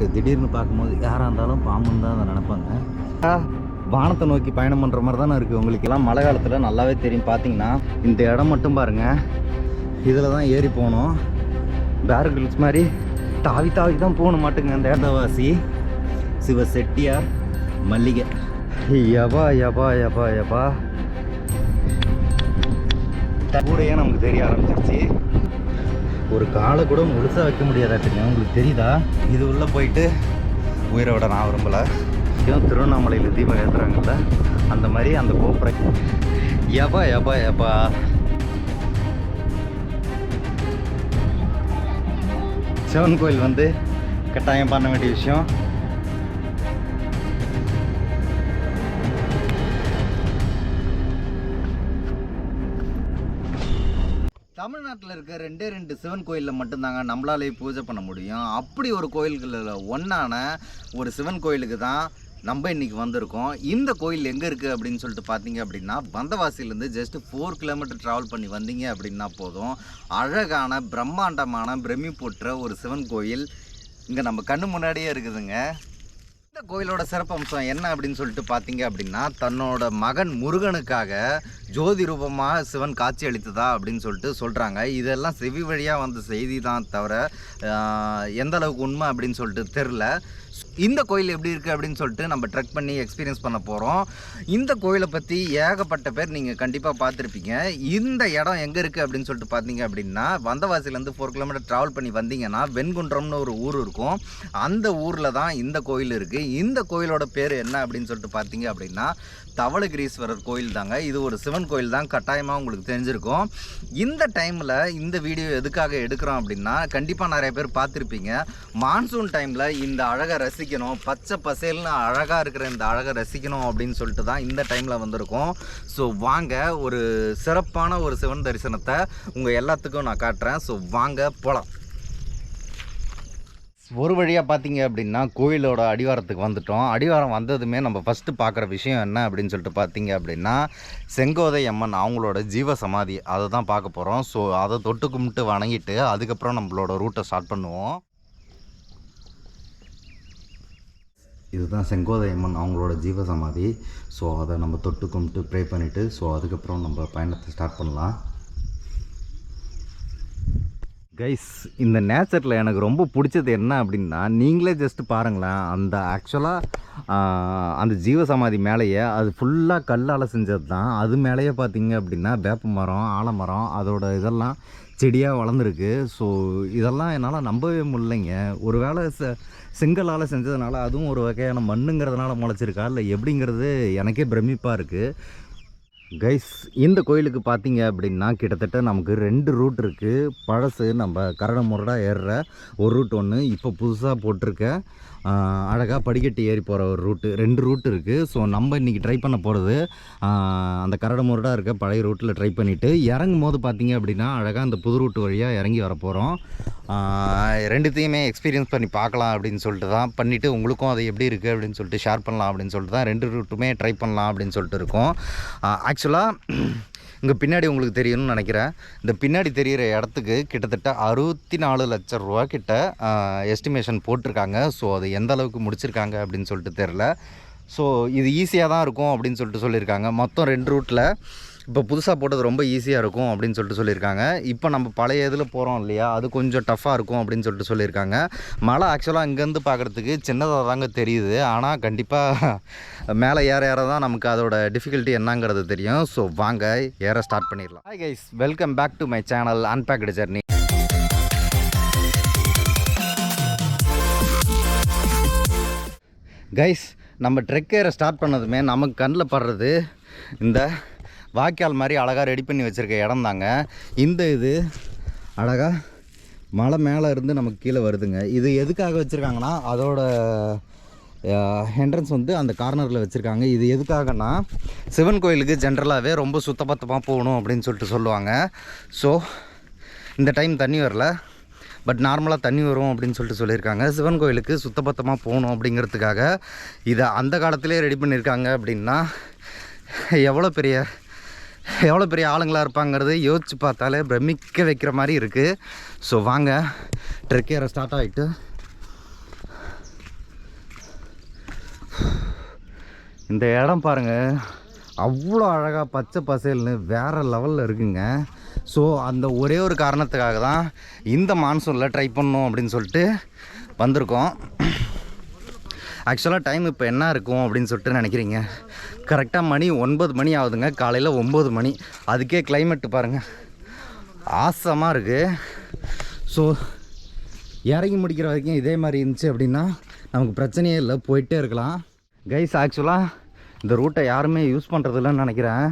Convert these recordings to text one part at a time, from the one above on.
இருக்குது. திடீர்னு பார்க்கும்போது யாராக இருந்தாலும் பாம்புன்னு தான் அதை நினைப்பாங்க. வானத்தை நோக்கி பயணம் பண்ணுற மாதிரி தானே இருக்குது. உங்களுக்கு எல்லாம் மழை காலத்தில் நல்லாவே தெரியும். பார்த்தீங்கன்னா இந்த இடம் மட்டும் பாருங்கள், இதில் தான் ஏறி போகணும். பேர் கிரில்ஸ் மாதிரி தாவி தாவி தான் போகணும் மாட்டுங்க. அந்த இடவாசி சிவ செட்டியார் மல்லிகை. யபா யபா யபா யபா கூடையே நமக்கு தெரிய ஆரம்பிச்சிருச்சு. ஒரு காலை கூட முழுசாக வைக்க முடியாதாட்டுங்க. உங்களுக்கு தெரியுதா? இது உள்ளே போயிட்டு உயிரை விட நான் விரும்பலை. திருவண்ணாமலையில் தீபம் ஏற்றுறாங்கல்ல, அந்த மாதிரி அந்த கோப்புரை. யபா யபா யபா. சிவன் கோயில் வந்து கட்டாயம் பண்ண வேண்டிய விஷயம். தமிழ்நாட்டில் இருக்க ரெண்டு சிவன் கோயிலில் மட்டும்தாங்க நம்மளாலே பூஜை பண்ண முடியும். அப்படி ஒரு கோயில்களில் ஒன்றான ஒரு சிவன் கோயிலுக்கு தான் நம்ம இன்றைக்கி வந்திருக்கோம். இந்த கோயில் எங்கே இருக்குது அப்படின்னு சொல்லிட்டு பார்த்தீங்க அப்படின்னா, வந்தவாசிலேருந்து ஜஸ்ட் 4 கிலோமீட்டர் ட்ராவல் பண்ணி வந்தீங்க அப்படின்னா போதும், அழகான பிரம்மாண்டமான பிரமிப்பூட்டுற ஒரு சிவன் கோயில் இங்கே நம்ம கண்ணு முன்னாடியே இருக்குதுங்க. இந்த கோயிலோட சிறப்பம்சம் என்ன அப்படின்னு சொல்லிட்டு பார்த்தீங்க அப்படின்னா, தன்னோட மகன் முருகனுக்காக ஜோதி ரூபமாக சிவன் காட்சி அளித்ததா அப்படின்னு சொல்லிட்டு சொல்கிறாங்க. இதெல்லாம் செவி வழியாக வந்த செய்தி தான் தவிர எந்த அளவுக்கு உண்மை அப்படின்னு சொல்லிட்டு தெரில. இந்த கோயில் எப்படி இருக்குது அப்படின்னு சொல்லிட்டு நம்ம ட்ரெக் பண்ணி எக்ஸ்பீரியன்ஸ் பண்ண போகிறோம். இந்த கோயிலை பற்றி ஏகப்பட்ட பேர் நீங்கள் கண்டிப்பாக பார்த்துருப்பீங்க. இந்த இடம் எங்கே இருக்குது அப்படின்னு சொல்லிட்டு பார்த்தீங்க அப்படின்னா, வந்தவாசிலேருந்து 4 கிலோமீட்டர் ட்ராவல் பண்ணி வந்தீங்கன்னா வெண்குன்றம்னு ஒரு ஊர் இருக்கும். அந்த ஊரில் தான் இந்த கோயில் இருக்குது. இந்த கோயிலோட பேர் என்ன அப்படின்னு சொல்லிட்டு பார்த்தீங்க அப்படின்னா, தவளகிரீஸ்வரர் கோயில் தாங்க. இது ஒரு சிவன் கோயில் தான், கட்டாயமாக உங்களுக்கு தெரிஞ்சிருக்கும். இந்த டைமில் இந்த வீடியோ எதுக்காக எடுக்கிறோம் அப்படின்னா, கண்டிப்பாக நிறைய பேர் பார்த்துருப்பீங்க. மான்சூன் டைமில் இந்த அழகை ரசிக்கணும், பச்சை பசேல்னு அழகாக இருக்கிற இந்த அழகை ரசிக்கணும் அப்படின்னு சொல்லிட்டு தான் இந்த டைமில் வந்திருக்கோம். ஸோ வாங்க, ஒரு சிறப்பான ஒரு சிவன் தரிசனத்தை உங்கள் எல்லாத்துக்கும் நான் காட்டுறேன். ஸோ வாங்க போகலாம். ஒரு வழியாக பார்த்தீங்க அப்படின்னா கோயிலோட அடிவாரத்துக்கு வந்துட்டோம். அடிவாரம் வந்ததுமே நம்ம ஃபஸ்ட்டு பார்க்குற விஷயம் என்ன அப்படின்னு சொல்லிட்டு பார்த்தீங்க அப்படின்னா, செங்கோதை அம்மன் அவங்களோட ஜீவ சமாதி அதை தான் பார்க்க போகிறோம். ஸோ அதை தொட்டு கும்பிட்டு வணங்கிட்டு அதுக்கப்புறம் நம்மளோட ரூட்டை ஸ்டார்ட் பண்ணுவோம். இதுதான் செங்கோதை அம்மன் அவங்களோட ஜீவ சமாதி. ஸோ அதை நம்ம தொட்டு கும்பிட்டு ப்ரே பண்ணிவிட்டு ஸோ அதுக்கப்புறம் நம்ம பயணத்தை ஸ்டார்ட் பண்ணலாம். கைஸ், இந்த நேச்சரில் எனக்கு ரொம்ப பிடிச்சது என்ன அப்படின்னா, நீங்களே ஜஸ்ட்டு பாருங்களேன். அந்த ஆக்சுவலாக அந்த ஜீவசமாதி மேலேயே அது ஃபுல்லாக கல்லால் செஞ்சது தான். அது மேலேயே பார்த்தீங்க அப்படின்னா வேப்ப மரம், ஆலமரம், அதோட இதெல்லாம் செடியாக வளர்ந்துருக்கு. ஸோ இதெல்லாம் என்னால் நம்பவே முடியலைங்க. ஒரு வேளை செங்கலால் செஞ்சதுனால அதுவும் ஒரு வகையான மண்ணுங்கிறதுனால முளைச்சிருக்கா இல்லை எப்படிங்கிறது எனக்கே பிரமிப்பாக இருக்குது. கைஸ், இந்த கோயிலுக்கு பார்த்தீங்க அப்படின்னா கிட்டத்தட்ட நமக்கு 2 ரூட் இருக்குது. பழசு நம்ம கரடு முரடாக ஏறுற ஒரு ரூட் ஒன்று, இப்போ புதுசாக போட்டிருக்க அழகாக படிக்கட்டு ஏறி போகிற ஒரு ரூட்டு, 2 ரூட் இருக்குது. ஸோ நம்ம இன்றைக்கி ட்ரை பண்ண போகிறது அந்த கரடு முரடாக இருக்க பழைய ரூட்டில் ட்ரை பண்ணிவிட்டு இறங்கும் போது பார்த்தீங்க அப்படின்னா அழகாக அந்த புது ரூட்டு வழியாக இறங்கி வர போகிறோம். ரெண்டுத்தையுமே எக்ஸ்பீரியன்ஸ் பண்ணி பார்க்கலாம் அப்படின்னு சொல்லிட்டு தான் பண்ணிவிட்டு உங்களுக்கும் அது எப்படி இருக்குது அப்படின்னு சொல்லிட்டு ஷேர் பண்ணலாம் அப்படின்னு சொல்லிட்டு தான் 2 ரூட்டுமே ட்ரை பண்ணலாம் அப்படின்னு சொல்லிட்டு இருக்கோம். ஆக்சுவலாக இங்கே பின்னாடி உங்களுக்கு தெரியணும்னு நினைக்கிறேன். இந்த பின்னாடி தெரிகிற இடத்துக்கு கிட்டத்தட்ட 64 லட்சம் ரூபா கிட்ட எஸ்டிமேஷன் போட்டிருக்காங்க. ஸோ அது எந்த அளவுக்கு முடிச்சிருக்காங்க அப்படின்னு சொல்லிட்டு தெரில. ஸோ இது ஈஸியாக தான் இருக்கும் அப்படின்னு சொல்லிட்டு சொல்லியிருக்காங்க. மொத்தம் 2 ரூட்டில் இப்போ புதுசாக போட்டது ரொம்ப ஈஸியாக இருக்கும் அப்படின்னு சொல்லிட்டு சொல்லியிருக்காங்க. இப்போ நம்ம பழைய இதில் போகிறோம் இல்லையா, அது கொஞ்சம் டஃப்பாக இருக்கும் அப்படின்னு சொல்லிட்டு சொல்லியிருக்காங்க. மழை ஆக்சுவலாக இங்கேருந்து பார்க்குறதுக்கு சின்னதாக தாங்க தெரியுது. ஆனால் கண்டிப்பாக மேலே ஏற தான் நமக்கு அதோட டிஃபிகல்ட்டி என்னங்கிறது தெரியும். ஸோ வாங்க ஏற ஸ்டார்ட் பண்ணிடலாம். Hi guys, welcome back to my channel unpacked journey. Guys, நம்ம ட்ரெக் ஏற ஸ்டார்ட் பண்ணதுமே நமக்கு கண்ணில் படுறது இந்த வாய்க்கால் மாதிரி அழகாக ரெடி பண்ணி வச்சுருக்க இடம் தாங்க. இந்த இது அழகாக மலை மேலே இருந்து நமக்கு கீழே வருதுங்க. இது எதுக்காக வச்சுருக்காங்கன்னா, அதோட என்ட்ரன்ஸ் வந்து அந்த கார்னரில் வச்சுருக்காங்க. இது எதுக்காகனா, சிவன் கோயிலுக்கு ஜென்ரலாகவே ரொம்ப சுத்தபத்தமாக போகணும் அப்படின்னு சொல்லிட்டு சொல்லுவாங்க. ஸோ இந்த டைம் தண்ணி வரல, பட் நார்மலாக தண்ணி வரும் அப்படின்னு சொல்லிட்டு சொல்லியிருக்காங்க. சிவன் கோயிலுக்கு சுத்தபத்தமாக போகணும் அப்படிங்கிறதுக்காக இதை அந்த காலத்திலே ரெடி பண்ணியிருக்காங்க. அப்படின்னா எவ்வளோ பெரிய ஆளுங்களாக இருப்பாங்கிறது யோசிச்சு பார்த்தாலே பிரமிக்க வைக்கிற மாதிரி இருக்குது. ஸோ வாங்க ட்ரெக் ஏற ஸ்டார்ட் ஆகிட்டு இந்த இடம் பாருங்கள், அவ்வளோ அழகாக பச்சை பசேல்னு வேறு லெவலில் இருக்குங்க. ஸோ அந்த ஒரே ஒரு காரணத்துக்காக தான் இந்த மான்சூனில் ட்ரை பண்ணணும் அப்படின்னு சொல்லிட்டு வந்திருக்கோம். ஆக்சுவலாக டைம் இப்போ என்ன இருக்கும் அப்படின்னு சொல்லிட்டு நினைக்கிறீங்க? கரெக்டாக மணி 9 மணி ஆகுதுங்க, காலையில் 9 மணி. அதுக்கே கிளைமேட்டு பாருங்கள் ஆசமாக இருக்குது. ஸோ இறங்கி முடிக்கிற வரைக்கும் இதே மாதிரி இருந்துச்சு அப்படின்னா நமக்கு பிரச்சனையே இல்லை, போயிட்டே இருக்கலாம். கைஸ் ஆக்சுவலாக இந்த ரூட்டை யாருமே யூஸ் பண்ணுறதில்லன்னு நினைக்கிறேன்.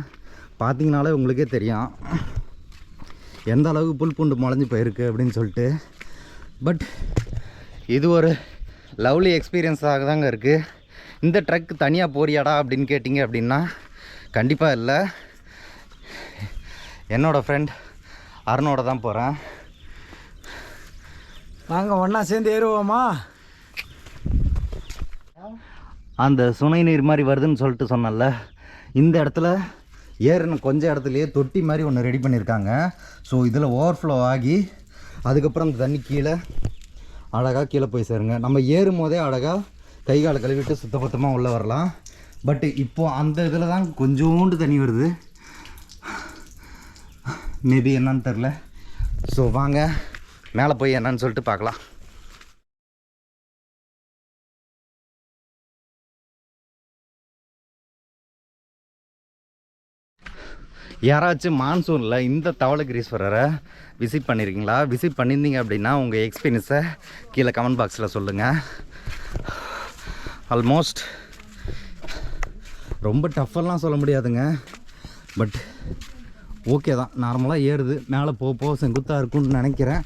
பார்த்தீங்கனாலே உங்களுக்கே தெரியும் எந்த அளவுக்கு புல் பூண்டு முளைஞ்சி போயிருக்கு அப்படின்னு சொல்லிட்டு. பட் இது ஒரு லவ்லி எக்ஸ்பீரியன்ஸாக தாங்க இருக்குது. இந்த ட்ரக் தனியாக போறியாடா அப்படின்னு கேட்டிங்க அப்படின்னா கண்டிப்பாக இல்லை. என்னோடய ஃப்ரெண்ட் அருணோட தான் போகிறேன். நாங்கள் ஒன்றா சேர்ந்து ஏறுவோமா? அந்த சுனை நீர் மாதிரி வருதுன்னு சொல்லிட்டு சொன்னல, இந்த இடத்துல ஏறுன கொஞ்சம் இடத்துலையே தொட்டி மாதிரி ஒன்று ரெடி பண்ணியிருக்காங்க. ஸோ இதில் ஓவர்ஃப்ளோ ஆகி அதுக்கப்புறம் அந்த தண்ணி கீழே அழகாக கீழே போய் சேருங்க. நம்ம ஏறும் போதே அழகாக கை காலை கழுவிட்டு சுத்தபத்தமாக உள்ளே வரலாம். பட் இப்போது அந்த இதில் தான் கொஞ்சோண்டு தண்ணி வருது, மேபி என்னன்னு தெரில. ஸோ வாங்க மேலே போய் என்னன்னு சொல்லிட்டு பார்க்கலாம். யாராச்சும் மான்சூனில் இந்த தவளகிரீஸ்வரரை விசிட் பண்ணியிருக்கீங்களா? விசிட் பண்ணியிருந்தீங்க அப்படின்னா உங்கள் எக்ஸ்பீரியன்ஸை கீழே கமெண்ட் பாக்ஸில் சொல்லுங்கள். ஆல்மோஸ்ட் ரொம்ப டஃப்பெல்லாம் சொல்ல முடியாதுங்க, பட் ஓகே தான், நார்மலாக ஏறுது. மேலே போக செங்குத்தாக இருக்குன்னு நினைக்கிறேன்.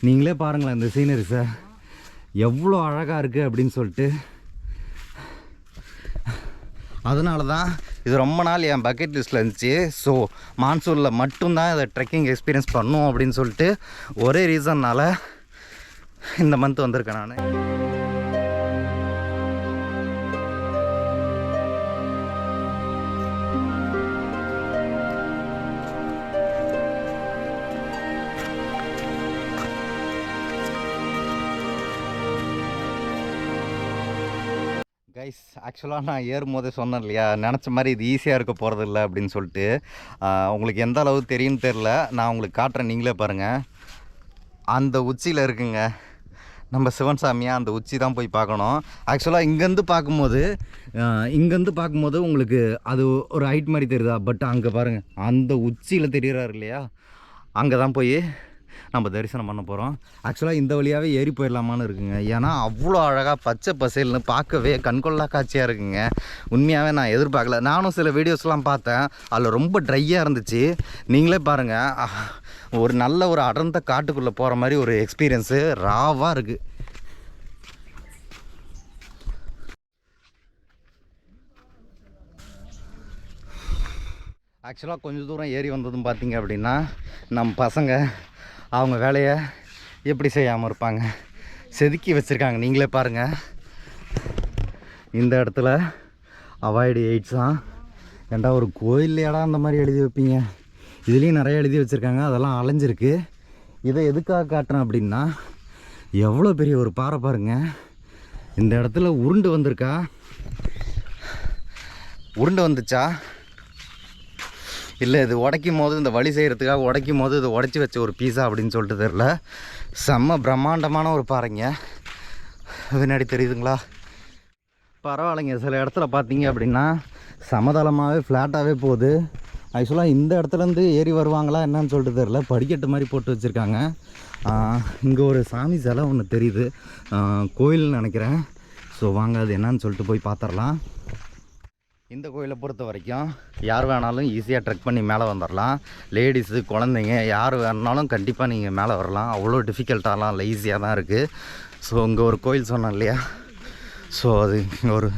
நீங்களே பாருங்களேன் இந்த சீனரிஸை எவ்வளோ அழகாக இருக்குது அப்படின்னு சொல்லிட்டு. அதனால தான் இது ரொம்ப நாள் என் பக்கெட் லிஸ்ட்டில் இருந்துச்சு. ஸோ மான்சூனில் மட்டும்தான் இதை ட்ரெக்கிங் எக்ஸ்பீரியன்ஸ் பண்ணும் அப்படின்னு சொல்லிட்டு ஒரே ரீசன்னால் இந்த மந்த் வந்திருக்கேன் நான். கைஸ் ஆக்சுவலாக நான் ஏறும் போதே சொன்னேன் இல்லையா, நினச்ச மாதிரி இது ஈஸியாக இருக்க போகிறது இல்லை அப்படின்னு சொல்லிட்டு. உங்களுக்கு எந்த அளவு தெரியும்னு தெரில, நான் உங்களுக்கு காட்டுறேன், நீங்களே பாருங்கள். அந்த உச்சியில் இருக்குங்க நம்ம சிவன் சாமியாக, அந்த உச்சி தான் போய் பார்க்கணும். ஆக்சுவலாக இங்கேருந்து பார்க்கும்போது உங்களுக்கு அது ஒரு ஹைட் மாதிரி தெரியுதா? பட் அங்கே பாருங்கள், அந்த உச்சியில் தெரிகிறாரு இல்லையா, அங்கே தான் போய் நம்ம தரிசனம் பண்ண போகிறோம். ஆக்சுவலாக இந்த வழியாகவே ஏறி போயிடலாமான்னு இருக்குங்க. ஏன்னா அவ்வளோ அழகாக பச்சை பசேல்னு பார்க்கவே கண்கொள்ளா காட்சியாக இருக்குங்க. உண்மையாகவே நான் எதிர்பார்க்கல. நானும் சில வீடியோஸ்லாம் பார்த்தேன், அதில் ரொம்ப ட்ரையாக இருந்துச்சு. நீங்களே பாருங்கள், ஒரு நல்ல ஒரு அடர்ந்த காட்டுக்குள்ளே போகிற மாதிரி ஒரு எக்ஸ்பீரியன்ஸு ராவாக இருக்குது. ஆக்சுவலாக கொஞ்சம் தூரம் ஏறி வந்ததும் பார்த்தீங்க அப்படின்னா நம்ம பசங்க அவங்க வேலையை எப்படி செய்யாமல் இருப்பாங்க, செதுக்கி வச்சுருக்காங்க. நீங்களே பாருங்கள், இந்த இடத்துல அவாய்டு எய்ட்ஸ் தான். ஏண்டா ஒரு கோயில்லையாடா அந்த மாதிரி எழுதி வைப்பீங்க? இதுலேயும் நிறைய எழுதி வச்சுருக்காங்க, அதெல்லாம் அலைஞ்சிருக்கு. இதை எதுக்காக காட்டுறேன் அப்படின்னா, எவ்வளோ பெரிய ஒரு பாறை பாருங்கள். இந்த இடத்துல உருண்டு வந்துச்சா இல்லை இது உடைக்கும் போது, இந்த வழி செய்கிறதுக்காக உடைக்கும் போது இது உடச்சி வச்ச ஒரு பீஸா அப்படின்னு சொல்லிட்டு தெரில. செம்ம பிரம்மாண்டமான ஒரு பாறைங்க. பின்னாடி தெரியுதுங்களா? பரவாயில்லைங்க. சில இடத்துல பார்த்தீங்க அப்படின்னா சமதளமாகவே ஃப்ளாட்டாகவே போகுது. ஆக்சுவலாக இந்த இடத்துலேருந்து ஏறி வருவாங்களா என்னன்னு சொல்லிட்டு தெரில, படிக்கட்டு மாதிரி போட்டு வச்சுருக்காங்க. இங்கே ஒரு சாமி சிலை ஒன்று தெரியுது, கோயில்னு நினைக்கிறேன். ஸோ வாங்க அது என்னன்னு சொல்லிட்டு போய் பார்த்துடலாம். இந்த கோயிலை பொறுத்த வரைக்கும் யார் வேணாலும் ஈஸியாக ட்ரெக் பண்ணி மேலே வந்துடலாம். லேடிஸு, குழந்தைங்க யார் வேணாலும் கண்டிப்பாக நீங்கள் மேலே வரலாம். அவ்வளோ டிஃபிகல்ட்டாலாம் இல்லை, ஈஸியாக தான் இருக்குது. ஸோ இங்கே ஒரு கோயில் சொன்னேன் இல்லையா, ஸோ அது இங்கே ஒரு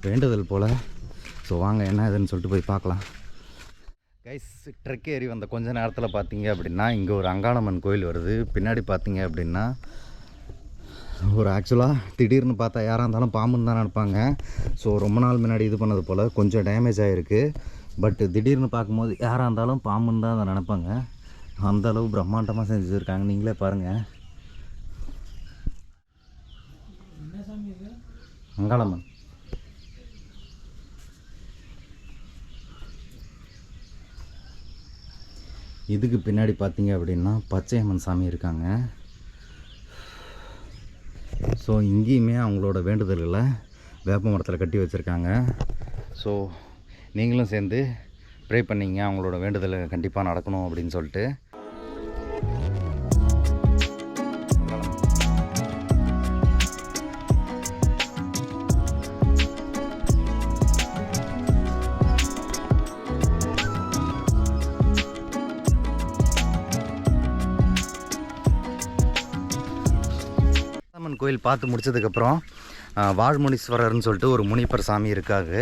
வேண்டுதல் போல். ஸோ வாங்க என்ன இதுன்னு சொல்லிட்டு போய் பார்க்கலாம். கைஸ் ட்ரெக் ஏறி வந்த கொஞ்ச நேரத்தில் பார்த்தீங்க அப்படின்னா இங்கே ஒரு அங்காளம்மன் கோயில் வருது. பின்னாடி பார்த்தீங்க அப்படின்னா ஒரு ஆக்சுவலாக திடீர்னு பார்த்தா யாராக இருந்தாலும் பாம்புன்னு தான் நினைப்பாங்க. ஸோ ரொம்ப நாள் முன்னாடி இது பண்ணது போல் கொஞ்சம் டேமேஜ் ஆகிருக்கு. பட் திடீர்னு பார்க்கும்போது யாராக இருந்தாலும் பாம்புன்னு தான் அதை நினைப்பாங்க. அந்தளவு பிரம்மாண்டமாக செஞ்சுருக்காங்க. நீங்களே பாருங்கள். அங்காளம்மன் இதுக்கு பின்னாடி பார்த்தீங்க அப்படின்னா பச்சையம்மன் சாமி இருக்காங்க. ஸோ இங்கேயுமே அவங்களோட வேண்டுதல்களை வேப்ப மரத்தில் கட்டி வச்சுருக்காங்க. ஸோ நீங்களும் சேர்ந்து ப்ரே பண்ணிங்க, அவங்களோட வேண்டுதல் கண்டிப்பாக நடக்கணும் அப்படின்னு சொல்லிட்டு. கோயில் பார்த்து முடிச்சதுக்கப்புறம் வாழ்முனீஸ்வரர்னு சொல்லிட்டு ஒரு முனிப்பர் சாமி இருக்காரு.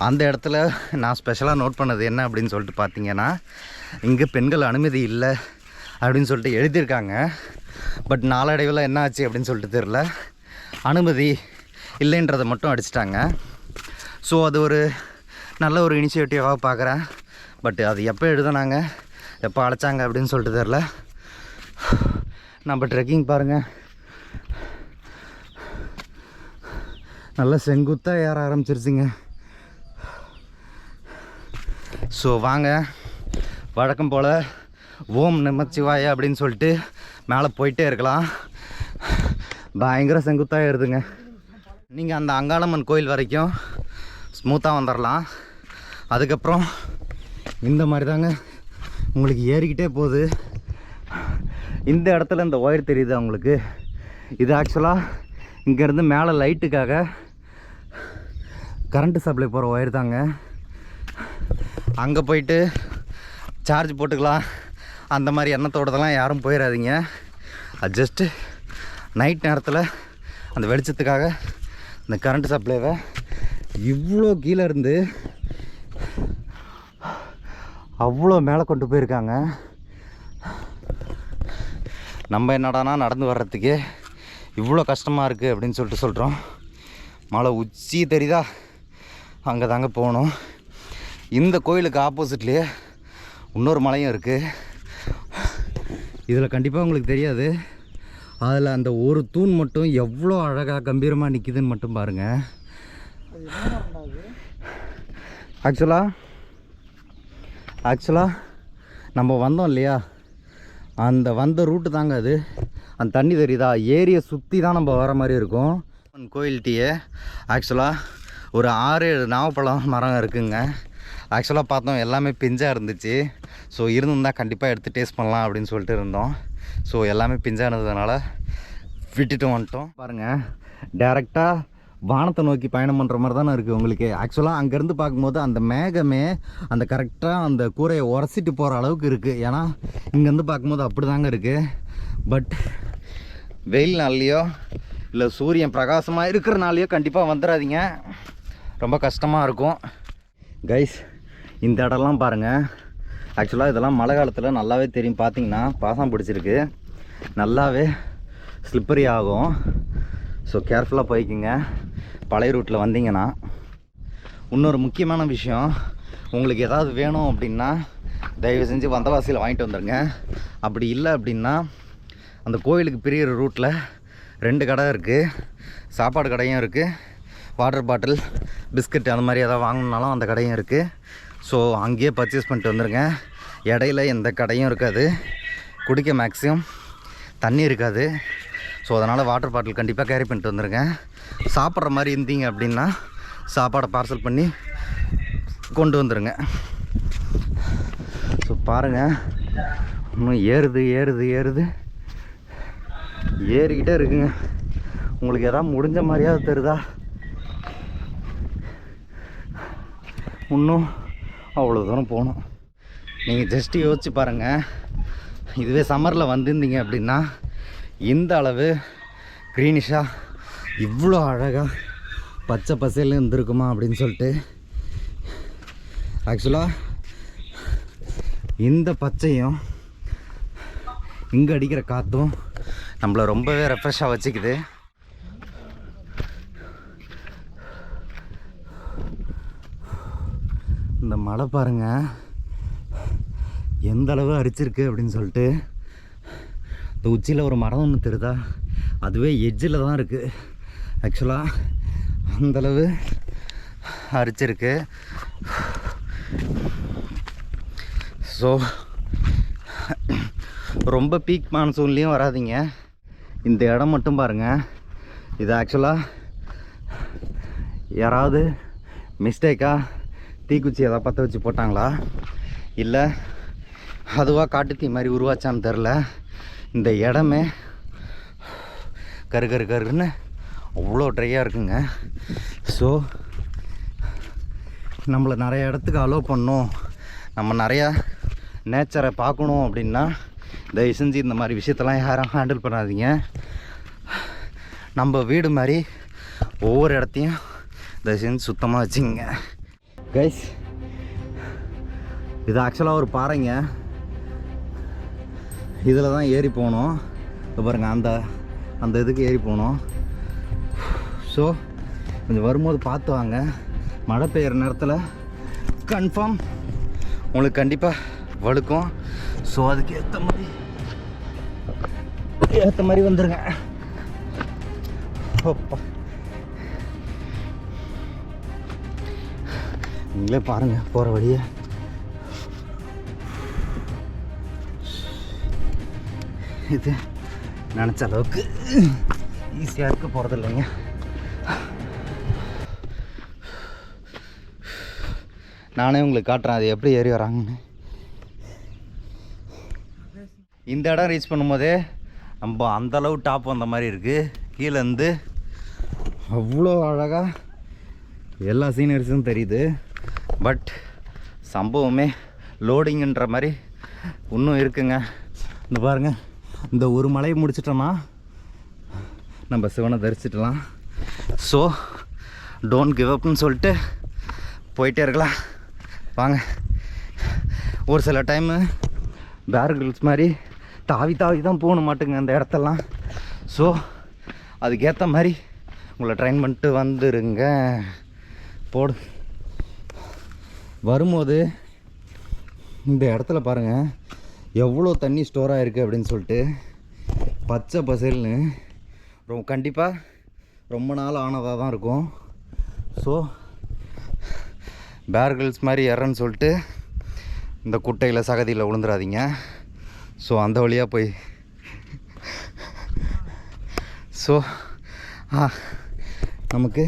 அந்த இடத்துல நான் ஸ்பெஷலாக நோட் பண்ணது என்ன அப்படின்னு சொல்லிட்டு பார்த்தீங்கன்னா, இங்கே பெண்கள் அனுமதி இல்லை அப்படின்னு சொல்லிட்டு எழுதியிருக்காங்க. பட் நாளடைவில் என்ன ஆச்சு அப்படின்னு சொல்லிட்டு தெரில, அனுமதி இல்லைன்றதை மட்டும் அடிச்சிட்டாங்க. ஸோ அது ஒரு நல்ல ஒரு இனிஷியேட்டிவாக பார்க்குறேன். பட் அது எப்போ எழுதுனாங்க, எப்போ அழைச்சாங்க அப்படின்னு சொல்லிட்டு தெரில. நம்ம ட்ரெக்கிங் பாருங்கள், நல்லா செங்குத்தாக ஏற ஆரம்பிச்சிருச்சுங்க. ஸோ வாங்க, வழக்கம் போல் ஓம் நமச்சிவாய அப்படின்னு சொல்லிட்டு மேலே போயிட்டே இருக்கலாம். பயங்கர செங்குத்தாக ஏறுதுங்க. நீங்கள் அந்த அங்காளம்மன் கோயில் வரைக்கும் ஸ்மூத்தாக வந்துடலாம். அதுக்கப்புறம் இந்த மாதிரி தாங்க உங்களுக்கு ஏறிக்கிட்டே போகுது. இந்த இடத்துல இந்த ஒயர் தெரியுது அவங்களுக்கு, இது ஆக்சுவலாக இங்கேருந்து மேலே லைட்டுக்காக கரண்ட்டு சப்ளை போகிற ஒயர் தாங்க. அங்கே போயிட்டு சார்ஜ் போட்டுக்கலாம் அந்த மாதிரி எண்ணத்தோடதெல்லாம் யாரும் போயிடாதீங்க. அது ஜஸ்ட்டு நைட் நேரத்தில் அந்த வெளிச்சத்துக்காக இந்த கரண்ட்டு சப்ளைவை இவ்வளோ கீழே இருந்து அவ்வளோ மேலே கொண்டு போயிருக்காங்க. நம்ம என்னடானா நடந்து வர்றதுக்கே இவ்வளோ கஷ்டமாக இருக்குது அப்படின்னு சொல்லிட்டு சொல்கிறோம். மலை உச்சி தெரியுதா, அங்கே தாங்க போகணும். இந்த கோயிலுக்கு ஆப்போசிட்லேயே இன்னொரு மலையும் இருக்குது. இதில் கண்டிப்பாக உங்களுக்கு தெரியாது, அதில் அந்த ஒரு தூண் மட்டும் எவ்வளோ அழகாக கம்பீரமாக நிற்கிதுன்னு மட்டும் பாருங்கள். ஆக்சுவலாக நம்ம வந்தோம் இல்லையா, அந்த வந்த ரூட்டு தாங்க அது. அந்த தண்ணி தெரியுதா, ஏரியை சுற்றி தான் நம்ம வர மாதிரி இருக்கும். கோயில்கிட்டயே ஆக்சுவலாக ஒரு 6-7 நாவப்பழம் மரம் இருக்குங்க. ஆக்சுவலாக பார்த்தோம் எல்லாமே பிஞ்சாக இருந்துச்சு. ஸோ இருந்திருந்தால் கண்டிப்பாக எடுத்து டேஸ்ட் பண்ணலாம் அப்படின்னு சொல்லிட்டு இருந்தோம். ஸோ எல்லாமே பிஞ்சாக இருந்ததுனால விட்டுட்டு வந்துட்டோம். பாருங்கள், டேரெக்டாக வானத்தை நோக்கி பயணம் பண்ணுற மாதிரி தானே இருக்குது உங்களுக்கு. ஆக்சுவலாக அங்கேருந்து பார்க்கும்போது அந்த மேகமே அந்த கரெக்டாக அந்த கூரையை உரசிட்டு போகிற அளவுக்கு இருக்குது. ஏன்னா இங்கேருந்து பார்க்கும்போது அப்படி தாங்க இருக்குது. பட் வெயில் நாள்லையோ இல்லை சூரியன் பிரகாசமாக இருக்கிறனாலையோ கண்டிப்பாக வந்துடாதீங்க, ரொம்ப கஷ்டமாக இருக்கும். கைஸ், இந்த இடம்லாம் பாருங்கள். ஆக்சுவலாக இதெல்லாம் மழை காலத்தில் நல்லாவே தெரியும். பார்த்தீங்கன்னா பாசம் பிடிச்சிருக்கு, நல்லாவே ஸ்லிப்பரி ஆகும். ஸோ கேர்ஃபுல்லாக போய்க்குங்க பழைய ரூட்டில் வந்தீங்கன்னா. இன்னொரு முக்கியமான விஷயம், உங்களுக்கு ஏதாவது வேணும் அப்படின்னா தயவு செஞ்சு வந்தவாசியில் வாங்கிட்டு வந்துடுங்க. அப்படி இல்லை அப்படின்னா அந்த கோயிலுக்கு பிரியிற ரூட்டில் 2 கடை இருக்குது. சாப்பாடு கடையும் இருக்குது, வாட்டர் பாட்டில், பிஸ்கட் அந்த மாதிரி எதாவது வாங்கணுன்னாலும் அந்த கடையும் இருக்குது. ஸோ அங்கேயே பர்ச்சேஸ் பண்ணிட்டு வந்துடுங்க. இடையில எந்த கடையும் இருக்காது, குடிக்க மேக்ஸிமம் தண்ணி இருக்காது. ஸோ அதனால் வாட்டர் பாட்டில் கண்டிப்பாக கேரி பண்ணிட்டு வந்துடுங்க. சாப்பிட்ற மாதிரி இருந்தீங்க அப்படின்னா சாப்பாடை பார்சல் பண்ணி கொண்டு வந்துடுங்க. ஸோ பாருங்கள், இன்னும் ஏறுது ஏறிக்கிட்டே இருக்குங்க. உங்களுக்கு எதாவது முடிஞ்ச மாதிரியாவது தருதா? இன்னும் அவ்வளோ தூரம் போகணும். நீங்கள் ஜஸ்ட்டு யோசிச்சு பாருங்கள், இதுவே சம்மரில் வந்திருந்தீங்க அப்படின்னா இந்த அளவு க்ரீனிஷாக இவ்வளோ அழகாக பச்சை பசையில் இருந்திருக்குமா அப்படின்னு சொல்லிட்டு. ஆக்சுவலாக இந்த பச்சையும் இங்கே அடிக்கிற காற்றும் நம்மளை ரொம்பவே ரெஃப்ரெஷ்ஷாக வச்சுக்குது. இந்த மழை பாருங்கள் எந்த அளவு அரிச்சிருக்கு அப்படின்னு சொல்லிட்டு. இந்த உச்சியில் ஒரு மரம் ஒன்று தெரியுதா, அதுவே எட்ஜில் தான் இருக்குது. ஆக்சுவலாக அந்தளவு அரிச்சிருக்கு. ஸோ ரொம்ப பீக் மான்சூன்லேயும் வராதிங்க. இந்த இடம் மட்டும் பாருங்கள். இது ஆக்சுவலாக யாராவது மிஸ்டேக்காக தீக்குச்சி எதாவது பற்ற வச்சு போட்டாங்களா இல்லை அதுவாக காட்டுத்தீ மாதிரி உருவாச்சான்னு தெரில. இந்த இடமே கரு கரு கருன்னு அவ்வளோ ட்ரையாக இருக்குங்க. ஸோ நம்மளை நிறைய இடத்துக்கு அலோவ் பண்ணணும், நம்ம நிறையா நேச்சரை பார்க்கணும் அப்படின்னா தயவு செஞ்சு இந்த மாதிரி விஷயத்தெல்லாம் யாரும் ஹேண்டில் பண்ணாதீங்க. நம்ம வீடு மாதிரி ஒவ்வொரு இடத்தையும் தயவு செஞ்சு சுத்தமாக வச்சுங்க கைஸ். இது ஆக்சுவலாக ஒரு பாறைங்க. இதில் தான் ஏறி போகணும். இப்போ பாருங்கள், அந்த இதுக்கு ஏறி போகணும். ஸோ கொஞ்சம் வரும்போது பார்த்து வாங்க. மழை பெய்கிற நேரத்தில் கன்ஃபார்ம் உங்களுக்கு கண்டிப்பாக வழுக்கும். ஸோ அதுக்கு ஏற்ற மாதிரி வந்துடுங்க. நீங்களே பாருங்கள் போகிற வழியை. இது நினச்ச அளவுக்கு ஈஸியாக இருக்க போகிறது இல்லைங்க. நானே உங்களுக்கு காட்டுறேன் அது எப்படி ஏறி வராங்கன்னு. இந்த இடம் ரீச் பண்ணும்போதே நம்ம அந்தளவு டாப் வந்த மாதிரி இருக்குது. கீழேருந்து அவ்வளோ அழகாக எல்லா சீனரிஸும் தெரியுது. பட் சம்பவமே லோடிங்குன்ற மாதிரி இன்னும் இருக்குங்க. இந்த பாருங்கள், இந்த ஒரு மலையை முடிச்சிட்டோம்னா நம்ம சிவனை தரிசிட்டலாம். ஸோ டோன்ட் கிவ் அப்னு சொல்லிட்டு போயிட்டே இருக்கலாம். வாங்க, ஒரு சில டைமு பேர் கிரில்ஸ் மாதிரி தாவி தான் போகணும் மாட்டுங்க அந்த இடத்தெல்லாம். ஸோ அதுக்கேற்ற மாதிரி உங்களை ட்ரைன் பண்ணிட்டு வந்துருங்க. போடு. வரும்போது இந்த இடத்துல பாருங்கள் எவ்வளோ தண்ணி ஸ்டோர் ஆகிருக்கு அப்படின்னு சொல்லிட்டு. பச்சை பசேல்னு கண்டிப்பாக ரொம்ப நாள் ஆனதாக தான் இருக்கும். ஸோ பேர் கிரில்ஸ் மாதிரி ஏறன்னு சொல்லிட்டு இந்த குட்டையில் சகதியில் விழுந்துடாதீங்க. ஸோ அந்த வழியாக போய் ஸோ நமக்கு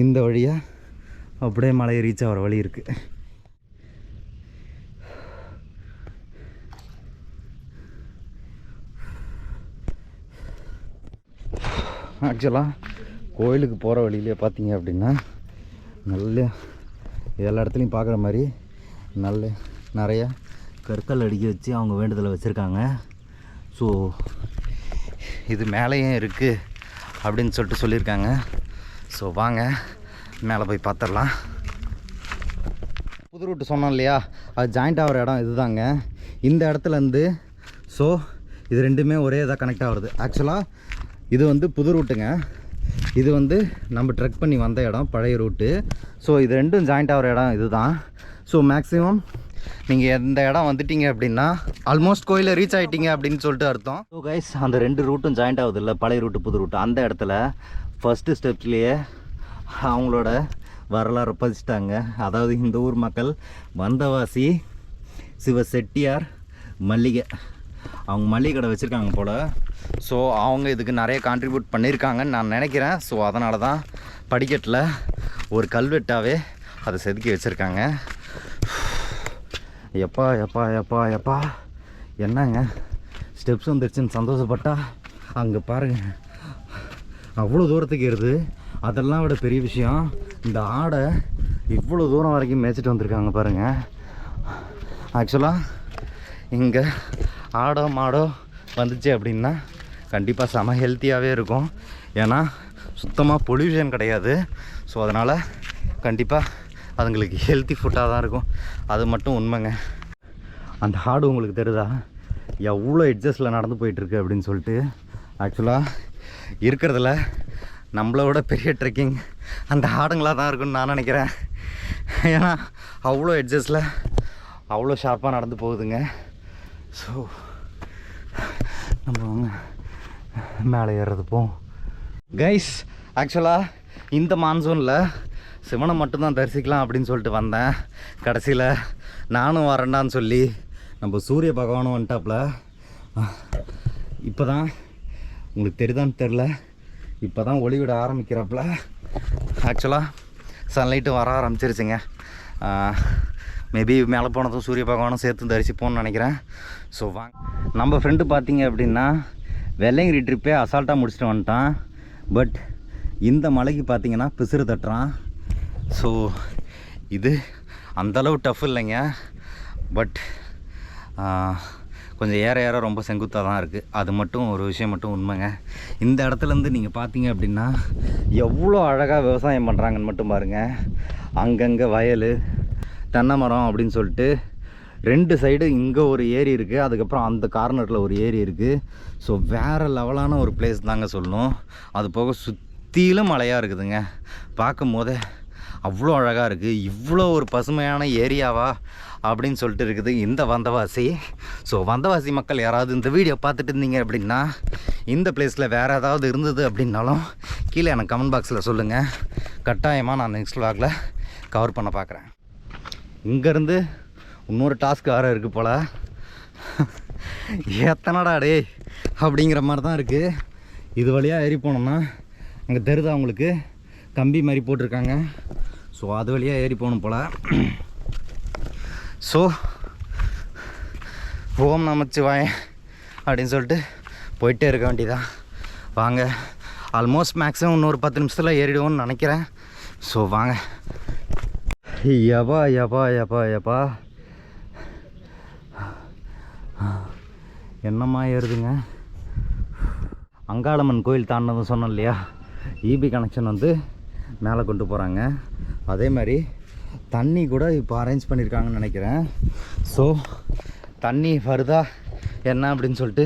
இந்த வழியாக அப்படியே மலையை ரீச் ஆகிற வழி இருக்குது. ஆக்சுவலாக கோயிலுக்கு போகிற வழியிலே பார்த்தீங்க அப்படின்னா நல்ல எல்லா இடத்துலையும் பார்க்குற மாதிரி நிறைய கற்கள் அடுக்கி வச்சு அவங்க வேண்டுதலை வச்சுருக்காங்க. ஸோ இது மேலேயும் இருக்குது அப்படின்னு சொல்லிட்டு சொல்லியிருக்காங்க. ஸோ வாங்க மேலே போய் பார்த்துடலாம். புது ரூட்டு சொன்னோம் இல்லையா, அது ஜாயிண்ட் ஆகிற இடம் இதுதாங்க. இந்த இடத்துலேருந்து ஸோ இது ரெண்டுமே ஒரே இதாக கனெக்ட் ஆகுறது. ஆக்சுவலாக இது வந்து புது ரூட்டுங்க, இது வந்து நம்ம ட்ரெக் பண்ணி வந்த இடம் பழைய ரூட்டு. ஸோ இது ரெண்டும் ஜாயிண்ட் ஆகிற இடம் இதுதான். ஸோ மேக்ஸிமம் நீங்கள் எந்த இடம் வந்துட்டீங்க அப்படின்னா ஆல்மோஸ்ட் கோயிலை ரீச் ஆகிட்டீங்க அப்படின்னு சொல்லிட்டு அர்த்தம். ஸோ கைஸ், அந்த ரெண்டு ரூட்டும் ஜாயிண்ட் ஆகுது இல்லை, பழைய ரூட்டு புது ரூட்டு. அந்த இடத்துல ஃபஸ்ட்டு ஸ்டெப்ஸ்லேயே அவங்களோட வரலாறு பதிச்சிட்டாங்க. அதாவது இந்த ஊர் மக்கள் வந்தவாசி சிவ செட்டியார் மல்லிகை, அவங்க மல்லிகை கடை வச்சுருக்காங்க போல். ஸோ அவங்க இதுக்கு நிறைய கான்ட்ரிபியூட் பண்ணியிருக்காங்கன்னு நான் நினைக்கிறேன். ஸோ அதனால தான் படிக்கட்டில் ஒரு கல்வெட்டாகவே அதை செதுக்கி வச்சுருக்காங்க. எப்பா எப்பா எப்பா எப்பா என்னங்க ஸ்டெப்ஸ் வந்துருச்சுன்னு சந்தோஷப்பட்டா அங்கே பாருங்கள் அவ்வளோ தூரத்துக்கு ஏறுது. அதெல்லாம் விட பெரிய விஷயம், இந்த ஆடை இவ்வளோ தூரம் வரைக்கும் மேய்ச்சிட்டு வந்திருக்காங்க பாருங்கள். ஆக்சுவலாக இங்கே ஆடோ மாடோ வந்துச்சு அப்படின்னா கண்டிப்பாக செம ஹெல்த்தியாகவே இருக்கும். ஏன்னா சுத்தமாக பொல்யூஷன் கிடையாது. ஸோ அதனால் கண்டிப்பாக அதுங்களுக்கு ஹெல்த்தி ஃபுட்டாக தான் இருக்கும். அது மட்டும் உண்மைங்க. அந்த ஆடு உங்களுக்கு தெரியுதா எவ்வளோ எட்ஜஸ்டில் நடந்து போயிட்டுருக்கு அப்படின்னு சொல்லிட்டு. ஆக்சுவலாக இருக்கிறதுல நம்மளோட பெரிய ட்ரெக்கிங் அந்த ஆடுங்களாக தான் இருக்குன்னு நான் நினைக்கிறேன். ஏன்னா அவ்வளோ எட்ஜஸ்டில் அவ்வளோ ஷார்ப்பாக நடந்து போகுதுங்க. ஸோ நம்ம வாங்க மேலே ஏறுறது போம் கைஸ். ஆக்சுவலாக இந்த மான்சூனில் சிவனை மட்டும்தான் தரிசிக்கலாம் அப்படின்னு சொல்லிட்டு வந்தேன். கடைசியில் நானும் வரேன்டான்னு சொல்லி நம்ம சூரிய பகவானும் வந்துட்டாப்புல. இப்போ தான் உங்களுக்கு தெரியுதான்னு தெரில, இப்போ தான் ஒளி விட ஆரம்பிக்கிறப்பல ஆக்சுவலாக சன்லைட்டு வர ஆரம்பிச்சிருச்சுங்க. மேபி மேலே போனதும் சூரிய பகவானும் சேர்த்து தரிசிப்போம்னு நினைக்கிறேன். ஸோ வாங்க, நம்ம ஃப்ரெண்டு பார்த்தீங்க அப்படின்னா வெள்ளையங்கிரி ட்ரிப்பே அசால்ட்டாக முடிச்சுட்டு வந்துட்டான். பட் இந்த மலைக்கு பார்த்தீங்கன்னா பிசுறு தட்டுறான். ஸோ இது அந்தளவு டஃப் இல்லைங்க. பட் கொஞ்சம் ஏற ஏற ரொம்ப செங்குத்தாக தான் இருக்குது. அது மட்டும் ஒரு விஷயம் மட்டும் உண்மைங்க. இந்த இடத்துலேருந்து நீங்கள் பார்த்தீங்க அப்படின்னா எவ்வளோ அழகாக விவசாயம் பண்ணுறாங்கன்னு மட்டும் பாருங்கள். அங்கங்கே வயல், தென்னை மரம் அப்படின்னு சொல்லிட்டு 2 சைடு இங்கே ஒரு ஏரி இருக்குது, அதுக்கப்புறம் அந்த கார்னரில் ஒரு ஏரி இருக்குது. ஸோ வேறு லெவலான ஒரு பிளேஸ் தாங்க சொல்லணும். அது போக சுற்றிலும் மலையாக இருக்குதுங்க. பார்க்கும் போதே அவ்வளோ அழகாக இருக்குது. இவ்வளோ ஒரு பசுமையான ஏரியாவா அப்படின்னு சொல்லிட்டு இருக்குது இந்த வந்தவாசி. ஸோ வந்தவாசி மக்கள் யாராவது இந்த வீடியோ பார்த்துட்டு இருந்தீங்க அப்படின்னா, இந்த பிளேஸில் வேறு ஏதாவது இருந்தது அப்படின்னாலும் கீழே எனக்கு கமெண்ட் பாக்ஸில் சொல்லுங்கள். கட்டாயமாக நான் நெக்ஸ்ட் vlogல கவர் பண்ண பார்க்குறேன். இங்கேருந்து இன்னொரு டாஸ்க் வேறு இருக்குது போல். எத்தனடா டே அப்படிங்கிற மாதிரி தான் இருக்குது. இது வழியாக ஏறி போனோம்னா அங்கே தெரியுதா அவங்களுக்கு கம்பி மாதிரி போட்டிருக்காங்க. ஸோ அது வழியாக ஏறி போகணும் போல். ஸோ ஓம் நமச்சிவாய அப்படின்னு சொல்லிட்டு போயிட்டே இருக்க வேண்டியதான். வாங்க, ஆல்மோஸ்ட் மேக்ஸிமம் இன்னொரு 10 நிமிஷத்தில் ஏறிடுவோம்னு நினைக்கிறேன். ஸோ வாங்க. யப்பா யப்பா யப்பா யப்பா, என்னம்மா ஏறுதுங்க. அங்காளம்மன் கோயில் தாண்டினதும் சொன்னோம் இல்லையா, இபி கனெக்ஷன் வந்து மேலே கொண்டு போகிறாங்க. அதே மாதிரி தண்ணி கூட இப்போ அரேஞ்ச் பண்ணியிருக்காங்கன்னு நினைக்கிறேன். ஸோ தண்ணி வருதா என்ன அப்படின்னு சொல்லிட்டு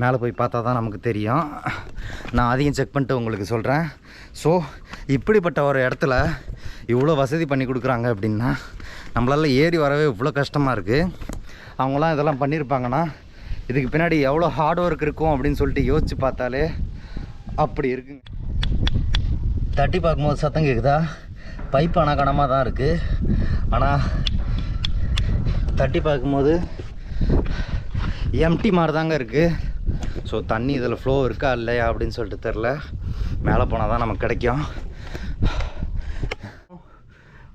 மேலே போய் பார்த்தா தான் நமக்கு தெரியும். நான் அதையும் செக் பண்ணிட்டு உங்களுக்கு சொல்கிறேன். ஸோ இப்படிப்பட்ட ஒரு இடத்துல இவ்வளோ வசதி பண்ணி கொடுக்குறாங்க அப்படின்னா நம்மளால் ஏறி வரவே இவ்வளோ கஷ்டமாக இருக்குது. அவங்களாம் இதெல்லாம் பண்ணியிருப்பாங்கன்னா இதுக்கு பின்னாடி எவ்வளோ ஹார்ட் ஒர்க் இருக்கும் அப்படின்னு சொல்லிட்டு யோசித்து பார்த்தாலே அப்படி இருக்குங்க. தட்டி பார்க்கும்போது சத்தம் கேட்குதா? பைப் ஆனால் கனமாக தான் இருக்குது. ஆனால் தட்டி பார்க்கும்போது எம்டி மாதிரி தாங்க இருக்குது. ஸோ தண்ணி இதில் ஃப்ளோ இருக்கா இல்லையா அப்படின்னு சொல்லிட்டு தெரில. மேலே போனால் தான் நமக்கு கிடைக்கும்.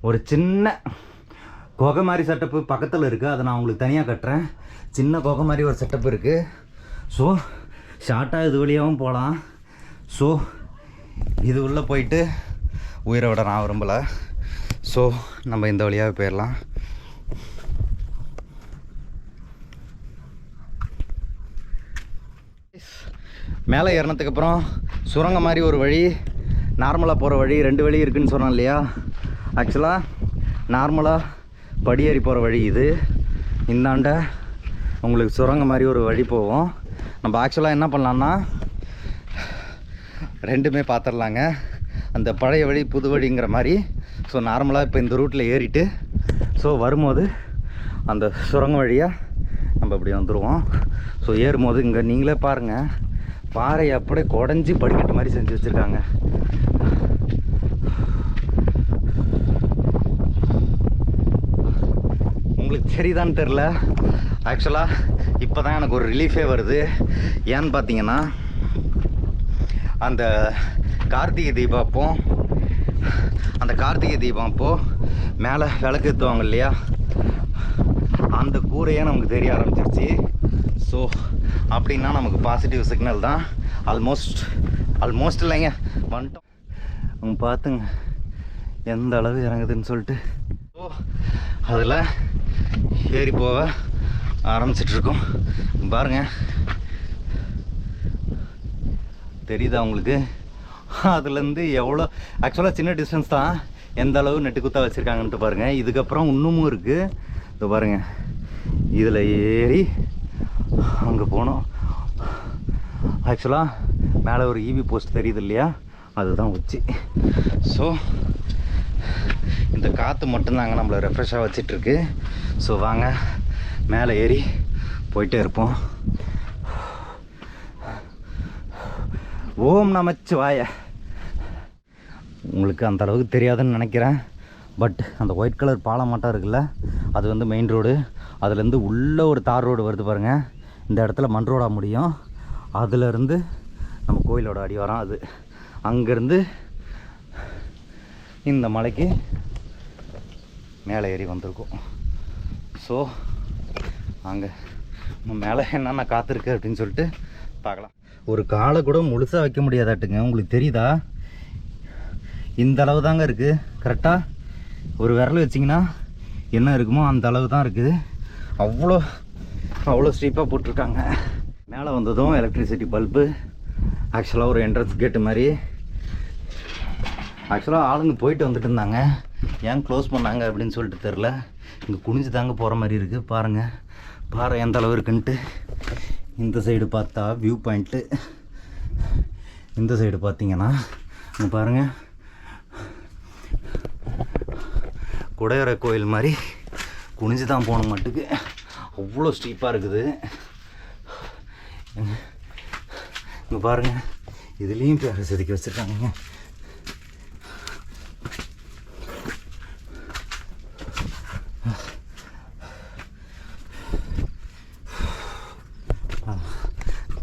ஒரு சின்ன குகை மாதிரி செட்டப்பு பக்கத்தில் இருக்குது, அதை நான் உங்களுக்கு தனியாக கட்டுறேன். சின்ன குகை மாதிரி ஒரு செட்டப் இருக்குது. ஸோ ஷார்ட்டாக இது வழியாகவும் போகலாம். ஸோ இது உள்ளே போயிட்டு உயிரை விட நான் விரும்பலை. ஸோ நம்ம இந்த வழியாக போயிடலாம். மேலே ஏறினதுக்கப்புறம் சுரங்க மாதிரி ஒரு வழி, நார்மலாக போகிற வழி, 2 வழி இருக்குதுன்னு சொன்னோம் இல்லையா. ஆக்சுவலாக நார்மலாக படியேறி போகிற வழி இது. இந்தாண்ட உங்களுக்கு சுரங்க மாதிரி ஒரு வழி போகும். நம்ம ஆக்சுவலாக என்ன பண்ணலான்னா 2மே பார்த்துடலாங்க. அந்த பழைய வழி புது வழிங்கிற மாதிரி. ஸோ நார்மலாக இப்போ இந்த ரூட்டில் ஏறிட்டு ஸோ வரும்போது அந்த சுரங்க வழியாக நம்ம இப்படி வந்துடுவோம். ஸோ ஏறும்போது இங்கே நீங்களே பாருங்கள், பாறை அப்படியே குடஞ்சி படிக்கட்டு மாதிரி செஞ்சு வச்சுருக்காங்க. உங்களுக்கு தெரியுதான்னு தெரில. ஆக்சுவலாக இப்போ தான் எனக்கு ஒரு ரிலீஃபே வருது. ஏன்னு பார்த்தீங்கன்னா அந்த கார்த்திகை தீபம் அப்போது மேலே விளக்கு ஏற்றுவாங்க இல்லையா, அந்த கூரையே நமக்கு தெரிய ஆரம்பிச்சிருச்சு. ஸோ அப்படின்னா நமக்கு பாசிட்டிவ் சிக்னல் தான். ஆல்மோஸ்ட் இல்லைங்க, வந்துட்டோம். அவங்க பார்த்துங்க எந்த அளவு இறங்குதுன்னு சொல்லிட்டு. ஸோ அதில் ஏறி போக ஆரம்பிச்சிட்ருக்கோம். பாருங்கள், தெரியுதா உங்களுக்கு? அதுலேருந்து எவ்வளோ ஆக்சுவலாக சின்ன டிஸ்டன்ஸ் தான், எந்த அளவு நெட்டு குத்தா வச்சுருக்காங்கன்ட்டு பாருங்கள். இதுக்கப்புறம் இன்னமும் இருக்குது. இது பாருங்கள், இதில் ஏறி அங்கே போனோம். ஆக்சுவலாக மேலே ஒரு இபி போஸ்ட் தெரியுது இல்லையா, அதுதான் உச்சி. ஸோ இந்த காற்று மட்டும்தாங்க நம்மளை ரெஃப்ரெஷ்ஷாக வச்சிட்ருக்கு. ஸோ வாங்க மேலே ஏறி போயிட்டே இருப்போம். ஓம் நமச்சிவாய. உங்களுக்கு அந்த அளவுக்கு தெரியாதுன்னு நினைக்கிறேன். பட் அந்த ஒயிட் கலர் பாலம் மட்டும் இருக்குல்ல, அது வந்து மெயின் ரோடு. அதுலேருந்து உள்ளே ஒரு தார் ரோடு வருது பாருங்கள். இந்த இடத்துல மண் ரோடாக முடியும். அதிலிருந்து நம்ம கோயிலோட அடிவாரம் அது. அங்கேருந்து இந்த மலைக்கு மேலே ஏறி வந்திருக்கோம். ஸோ அங்கே மேலே என்னென்ன காத்திருக்கு அப்படின்னு சொல்லிட்டு பார்க்கலாம். ஒரு காலை கூட முழுசாக வைக்க முடியாதாட்டுங்க. உங்களுக்கு தெரியுதா? இந்த அளவு தாங்க இருக்குது. கரெக்டாக ஒரு விரல் வச்சிங்கன்னா என்ன இருக்குமோ அந்த அளவு தான் இருக்குது. அவ்வளோ ஸ்டீப்பாக போட்டிருக்காங்க. மேலே வந்ததும் எலக்ட்ரிசிட்டி பல்பு. ஆக்சுவலாக ஒரு என்ட்ரன்ஸ் கேட்டு மாதிரி. ஆக்சுவலாக ஆளுங்க போயிட்டு வந்துட்டு இருந்தாங்க. ஏன் க்ளோஸ் பண்ணாங்க அப்படின்னு சொல்லிட்டு தெரில. இங்கே குனிஞ்சு தாங்க போகிற மாதிரி இருக்குது. பாருங்கள் பாறை எந்த அளவு இருக்குன்ட்டு. இந்த சைடு பார்த்தா வியூ பாயிண்ட்டு. இந்த சைடு பார்த்தீங்கன்னா இங்கே பாருங்கள் குடையற கோயில் மாதிரி குனிஞ்சு தான் போன மட்டுக்கு அவ்வளோ ஸ்டீப்பாக இருக்குது. இங்கே பாருங்கள் இதுலேயும் பேர் செதுக்கி வச்சுருக்காங்க.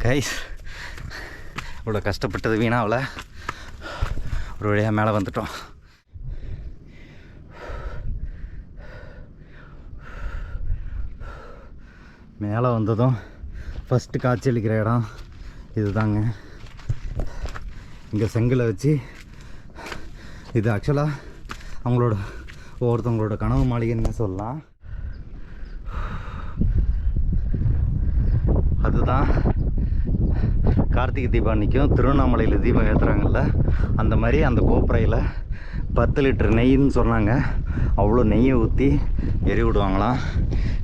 கைஸ் இவ்வளோ கஷ்டப்பட்டது வீணாவில். ஒரு வழியாக மேலே வந்துட்டோம். மேலே வந்ததும் ஃபஸ்ட்டு காட்சி அளிக்கிற இடம் இது தாங்க. இங்கே செங்கலை வச்சு இது ஆக்சுவலாக அவங்களோட ஒவ்வொருத்தவங்களோட கனவு மாளிகைன்னு சொல்லலாம். அதுதான் கார்த்திகை தீபம் அன்றைக்கும் திருவண்ணாமலையில் தீபம் ஏற்றுறாங்கல்ல, அந்த மாதிரி அந்த கோப்பரையில் 10 லிட்டர் நெய்ன்னு சொன்னாங்க. அவ்வளோ நெய்யை ஊற்றி எரி விடுவாங்களாம்.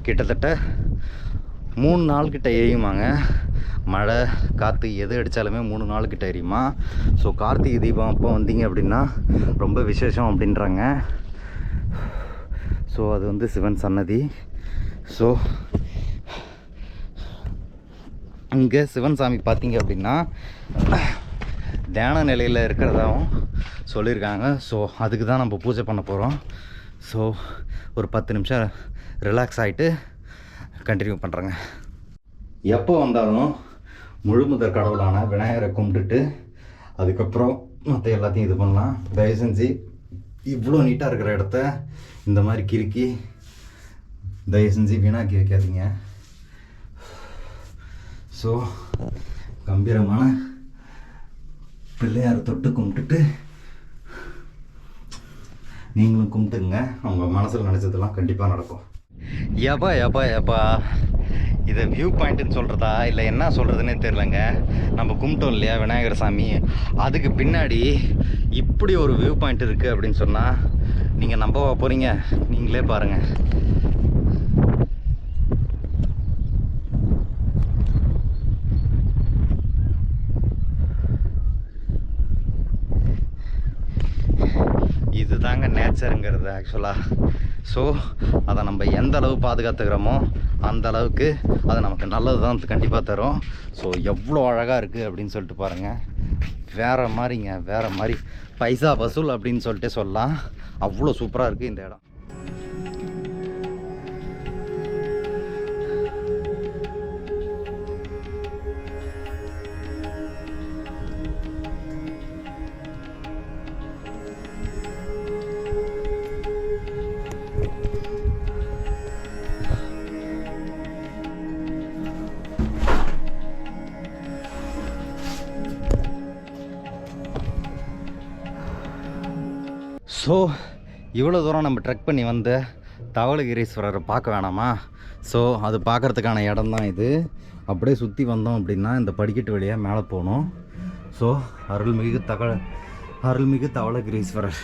கிட்டத்தட்ட 3 நாள் கிட்ட எரியுமாங்க. மழை காற்று எது அடித்தாலுமே 3 நாள் கிட்ட எரியுமா. ஸோ கார்த்திகை தீபம் அப்போ வந்தீங்க அப்படின்னா ரொம்ப விசேஷம் அப்படின்றாங்க. ஸோ அது வந்து சிவன் சன்னதி. ஸோ இங்கே சிவன் சாமி பார்த்தீங்க அப்படின்னா தியான நிலையில் இருக்கிறதாவும் சொல்லியிருக்காங்க. ஸோ அதுக்கு தான் நம்ம பூஜை பண்ண போகிறோம். ஸோ ஒரு 10 நிமிஷம் ரிலாக்ஸ் ஆகிட்டு கண்டினியூ பண்ணுறேங்க. எப்போ வந்தாலும் முழுமுதற் கடவுளான விநாயகரை கும்பிட்டுட்டு அதுக்கப்புறம் மற்ற எல்லாத்தையும் இது பண்ணலாம். தயவு செஞ்சு இவ்வளோ நீட்டாக இருக்கிற இடத்த இந்த மாதிரி கிறுக்கி தயவு செஞ்சு வீணாக்கி வைக்காதீங்க. ஸோ கம்பீரமான பிள்ளையார் தொட்டு கும்பிட்டுட்டு நீங்களும் கும்பிட்டுங்க. அவங்க மனசில் நினச்சதெல்லாம் கண்டிப்பாக நடக்கும். எப்பா இதை வியூ பாயிண்ட்டுன்னு சொல்கிறதா இல்லை என்ன சொல்கிறதுனே தெரிலங்க. நம்ம கும்பிட்டோம் இல்லையா விநாயகர் சாமி, அதுக்கு பின்னாடி இப்படி ஒரு வியூ பாயிண்ட் இருக்குது அப்படின்னு சொன்னால் நீங்கள் நம்பவா போகிறீங்க? நீங்களே பாருங்கள். இதுதாங்க நேச்சருங்கிறது ஆக்சுவலாக. ஸோ அதை நம்ம எந்த அளவு பாதுகாத்துக்கிறோமோ அந்த அளவுக்கு அது நமக்கு நல்லது தான் கண்டிப்பாக தரும். ஸோ எவ்வளோ அழகாக இருக்குது அப்படின்னு சொல்லிட்டு பாருங்கள். வேறு மாதிரிங்க, வேறு மாதிரி பைசா வசூல் அப்படின்னு சொல்லிட்டு சொல்லலாம். அவ்வளோ சூப்பராக இருக்குது இந்த இடம். ஸோ இவ்வளோ தூரம் நம்ம ட்ரெக் பண்ணி வந்த தவளகிரீஸ்வரரை பார்க்க வேணாமா? ஸோ அது பார்க்குறதுக்கான இடம் தான் இது. அப்படியே சுற்றி வந்தோம் அப்படின்னா இந்த படிக்கட்டு வழியாக மேலே போகணும். ஸோ அருள்மிகு தவளகிரீஸ்வரர்.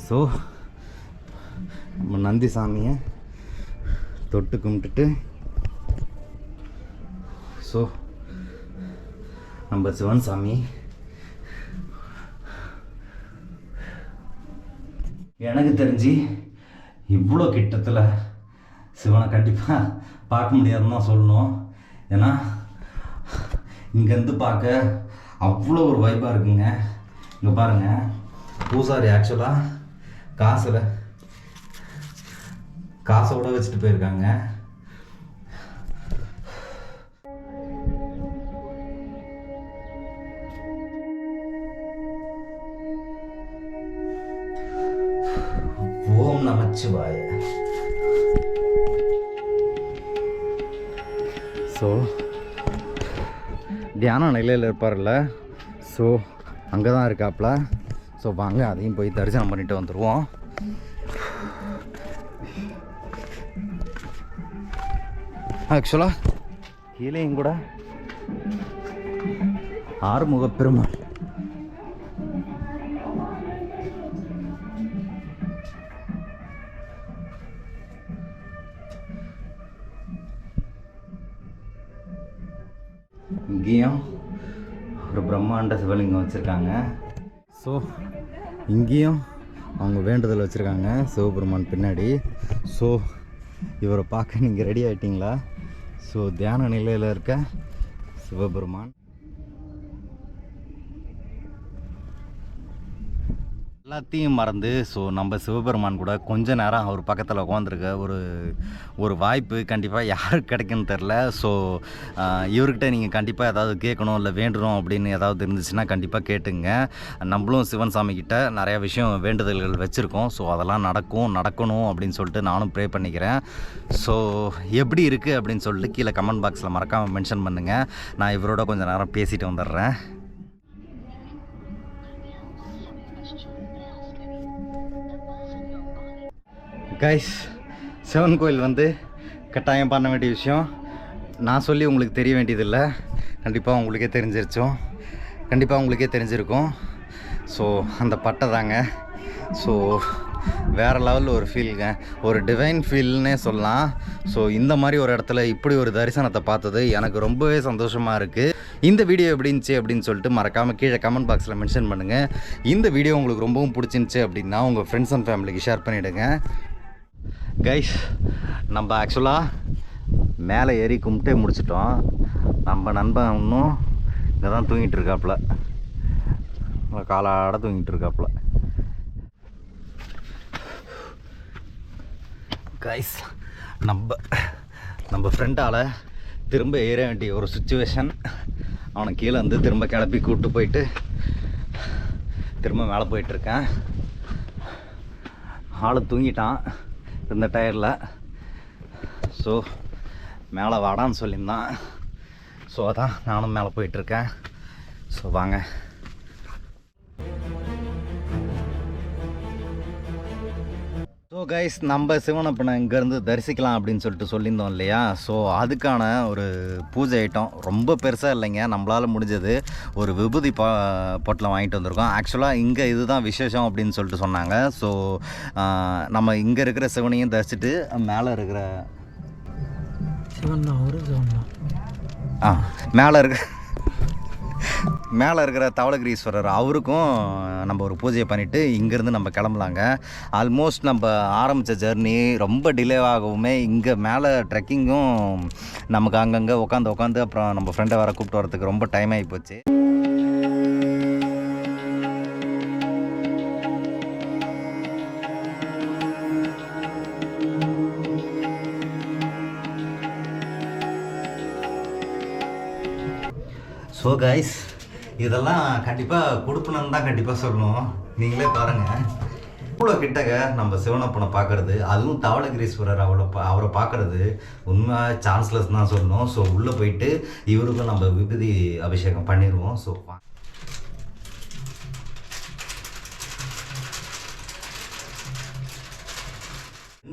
ஸோ நம்ம நந்தி சாமியை தொட்டு கும்பிட்டுட்டு ஸோ நம்ம சிவன் சாமி எனக்கு தெரிஞ்சு இவ்வளோ கிட்டத்தில் சிவனை கண்டிப்பாக பார்க்க முடியாதுன்னு தான் சொல்லணும். ஏன்னா இங்கேருந்து பார்க்க அவ்வளோ ஒரு வைப்பாக இருக்குங்க. இங்கே பாருங்கள், பூசாரி ஆக்சுவலாக காசோட வச்சுட்டு போயிருக்காங்க. நமச்சிவாய. ஸோ தியான நிலையில் இருப்பார்ல, ஸோ அங்கே தான் இருக்காப்புல. ஸோ வாங்க அதையும் போய் தரிசனம் பண்ணிட்டு வந்துடுவோம். ஆக்சுவலாக கீழேயும் கூட ஆறுமுக பெருமாள். இங்கேயும் ஒரு பிரம்மாண்ட சிவலிங்கம் வச்சுருக்காங்க. ஸோ இங்கேயும் அவங்க வேண்டுதல் வச்சுருக்காங்க சிவபெருமான் பின்னாடி. ஸோ இவரை பார்க்க நீங்கள் ரெடி ஆகிட்டீங்களா? ஸோ தியான நிலையில் இருக்க சிவபெருமான் எல்லாத்தையும் மறந்து, ஸோ நம்ம சிவபெருமான் கூட கொஞ்ச நேரம் அவர் பக்கத்தில் உட்காந்துருக்க ஒரு வாய்ப்பு கண்டிப்பாக யாருக்கு கிடைக்குன்னு தெரில. ஸோ இவர்கிட்ட நீங்கள் கண்டிப்பாக ஏதாவது கேட்கணும் இல்லை வேண்டணும் அப்படின்னு ஏதாவது இருந்துச்சுன்னா கண்டிப்பாக கேட்டுங்க. நம்மளும் சிவன் சாமிக்கிட்ட நிறையா விஷயம் வேண்டுதல்கள் வச்சுருக்கோம். ஸோ அதெல்லாம் நடக்கணும் அப்படின்னு சொல்லிட்டு நானும் ப்ரே பண்ணிக்கிறேன். ஸோ எப்படி இருக்குது அப்படின்னு சொல்லிட்டு கீழே கமெண்ட் பாக்ஸில் மறக்காமல் மென்ஷன் பண்ணுங்கள். நான் இவரோட கொஞ்சம் நேரம் பேசிட்டு வந்துடுறேன். கைஸ், சிவன் கோயில் வந்து கட்டாயம் பண்ண வேண்டிய விஷயம். நான் சொல்லி உங்களுக்கு தெரிய வேண்டியதில்லை, கண்டிப்பாக உங்களுக்கே தெரிஞ்சிருக்கும். ஸோ அந்த பட்டை தாங்க. ஸோ வேறு லெவலில் ஒரு ஃபீலுங்க, ஒரு டிவைன் ஃபீல்னே சொல்லலாம். ஸோ இந்த மாதிரி ஒரு இடத்துல இப்படி ஒரு தரிசனத்தை பார்த்தது எனக்கு ரொம்பவே சந்தோஷமாக இருக்குது. இந்த வீடியோ எப்படி இருந்துச்சு அப்படின்னு சொல்லிட்டு மறக்காமல் கீழே கமெண்ட் பாக்ஸில் மென்ஷன் பண்ணுங்கள். இந்த வீடியோ உங்களுக்கு ரொம்பவும் பிடிச்சிருந்துச்சி அப்படின்னா உங்கள் ஃப்ரெண்ட்ஸ் அண்ட் ஃபேமிலிக்கு ஷேர் பண்ணிவிடுங்க. கைஸ், நம்ம ஆக்சுவலாக மேலே ஏறி கும்பிட்டே முடிச்சிட்டோம். நம்ம நண்பன் இன்னும் இங்கே தான் தூங்கிட்டு இருக்காப்புல, காலாட தூங்கிட்டு இருக்காப்புல. கைஸ், நம்ம ஃப்ரெண்டால் திரும்ப ஏற வேண்டிய ஒரு சுச்சுவேஷன். அவனை கீழே வந்து திரும்ப கிளப்பி கூப்பிட்டு போயிட்டு திரும்ப மேலே போயிட்டுருக்கேன். ஆள் தூங்கிட்டான் இந்த டயரில். ஸோ மேலே வாடான்னு சொல்லியிருந்தான். ஸோ அதான் நானும் மேலே போயிட்டுருக்கேன். ஸோ வாங்க. ஸோ கைஸ், நம்ம சிவனப்பனை இங்கேருந்து தரிசிக்கலாம் அப்படின்னு சொல்லிட்டு சொல்லியிருந்தோம் இல்லையா? ஸோ அதுக்கான ஒரு பூஜை ஐட்டம் ரொம்ப பெருசாக இல்லைங்க, நம்மளால் முடிஞ்சது ஒரு விபூதி பொட்டலம் வாங்கிட்டு வந்திருக்கோம். ஆக்சுவலாக இங்கே இதுதான் விசேஷம் அப்படின்னு சொல்லிட்டு சொன்னாங்க. ஸோ நம்ம இங்கே இருக்கிற சிவனையும் தரிசிட்டு மேலே இருக்கிற மேலே இருக்கிற தவளகிரீஸ்வரர் அவருக்கும் நம்ம ஒரு பூஜையை பண்ணிவிட்டு இங்கேருந்து நம்ம கிளம்பலாங்க. ஆல்மோஸ்ட் நம்ம ஆரம்பித்த ஜர்னி ரொம்ப டிலே ஆகவுமே இங்கே மேலே ட்ரெக்கிங்கும் நமக்கு அங்கங்கே உட்காந்து அப்புறம் நம்ம ஃப்ரெண்டை வர கூப்பிட்டு வரதுக்கு ரொம்ப டைம் ஆகி போச்சு. ஸோ கைஸ், இதெல்லாம் கண்டிப்பாக கொடுக்கணுன்னு தான் கண்டிப்பாக சொல்லணும். நீங்களே பாருங்கள், இவ்வளோ கிட்டக்க நம்ம சிவனப்பனை பார்க்குறது, அதுவும் தவளகிரீஸ்வரர் அவரை பார்க்குறது உண்மை சான்ஸ்லெஸ் தான் சொல்லணும். ஸோ உள்ளே போயிட்டு இவருக்கும் நம்ம விபூதி அபிஷேகம் பண்ணிடுவோம். ஸோ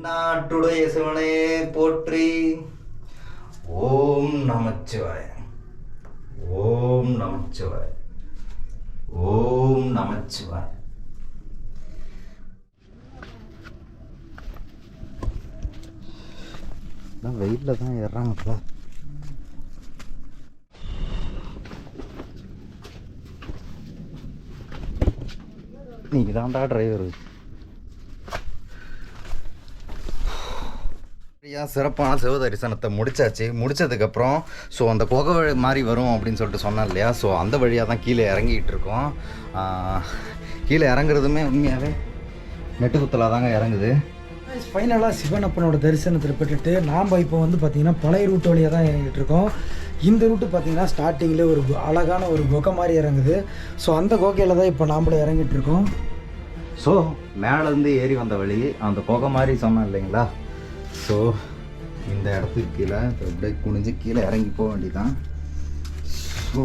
நாட்டுடைய சிவனே போற்றி. ஓம் நமச்சிவாய, ஓம் நமச்சிவாய, ஓம் நமச்சிவாய. வெயிலில் தான் ஏறாங்கப்பா. நீங்கள் தான்டா டிரைவரு. சிறப்பான சிவ தரிசனத்தை முடித்ததுக்கப்புறம் ஸோ அந்த குகை மாதிரி வரும் அப்படின்னு சொல்லிட்டு சொன்னேன் இல்லையா? ஸோ அந்த வழியாக தான் கீழே இறங்கிட்டு இருக்கோம். கீழே இறங்குறதுமே உண்மையாகவே நெட்டுக்குத்தலாக தாங்க இறங்குது. ஃபைனலாக சிவனப்பனோட தரிசனத்தில் பெற்றுட்டு நாம் இப்போ வந்து பார்த்திங்கன்னா பழைய ரூட் வழியாக தான் இறங்கிட்டு இருக்கோம். இந்த ரூட்டு பார்த்திங்கன்னா ஸ்டார்டிங்கில் ஒரு அழகான ஒரு குகை மாதிரி இறங்குது. ஸோ அந்த குகையில் தான் இப்போ நாமளும் இறங்கிட்டு இருக்கோம். ஸோ மேலேருந்து ஏறி வந்த வழி அந்த புகை மாதிரி சொன்னேன் இல்லைங்களா. ஸோ இந்த இடத்துக்கு கீழே அப்படியே குனிஞ்சு கீழே இறங்கி போக வேண்டியதான். ஸோ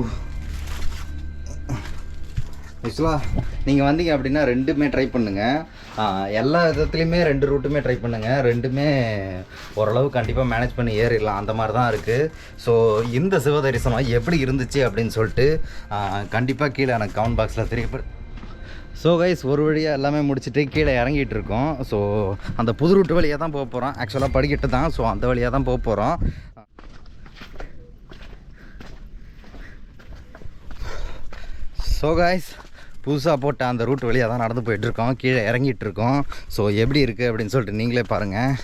ஆக்சுவலாக நீங்கள் வந்தீங்க அப்படின்னா ரெண்டுமே ட்ரை பண்ணுங்கள். எல்லா விதத்துலேயுமே 2 ரூட்டுமே ட்ரை பண்ணுங்கள். ரெண்டுமே ஓரளவு கண்டிப்பாக மேனேஜ் பண்ணி ஏறிடலாம், அந்த மாதிரி தான் இருக்குது. ஸோ இந்த சிவ தரிசனம் எப்படி இருந்துச்சு அப்படின்னு சொல்லிட்டு கண்டிப்பாக கீழே எனக்கு கமெண்ட் பாக்ஸில் தெரியப்படும். ஸோ கைஸ், ஒரு வழியாக எல்லாமே முடிச்சுட்டு கீழே இறங்கிட்டு இருக்கோம். ஸோ அந்த புது ரூட்டு வழியாக தான் போக போகிறோம். ஆக்சுவலாக படிக்கிட்டு தான். ஸோ அந்த வழியாக தான் போக போகிறோம். ஸோ கைஸ், புதுசாக போட்ட அந்த ரூட் வழியாக தான் நடந்து போயிட்டுருக்கோம். கீழே இறங்கிட்டு இருக்கோம். ஸோ எப்படி இருக்குது அப்படின்னு சொல்லிட்டு நீங்களே பாருங்கள்.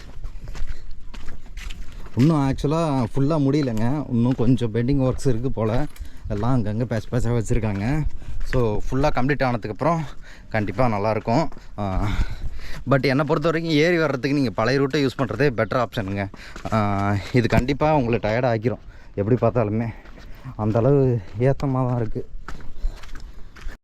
இன்னும் ஆக்சுவலாக ஃபுல்லாக முடியலைங்க. இன்னும் கொஞ்சம் பெண்டிங் ஒர்க்ஸ் இருக்குது போல். எல்லாம் அங்கங்கே பேட்சாக வச்சுருக்காங்க. ஸோ ஃபுல்லாக கம்ப்ளீட் ஆனதுக்கப்புறம் கண்டிப்பாக நல்லாயிருக்கும். பட் என்னை பொறுத்த வரைக்கும் ஏறி வர்றதுக்கு நீங்கள் பழைய ரூட்டை யூஸ் பண்ணுறதே பெட்டர் ஆப்ஷனுங்க. இது கண்டிப்பாக உங்களை டயர்ட் ஆக்கிரும் எப்படி பார்த்தாலுமே. அந்தளவு ஏற்றமாக தான் இருக்குது.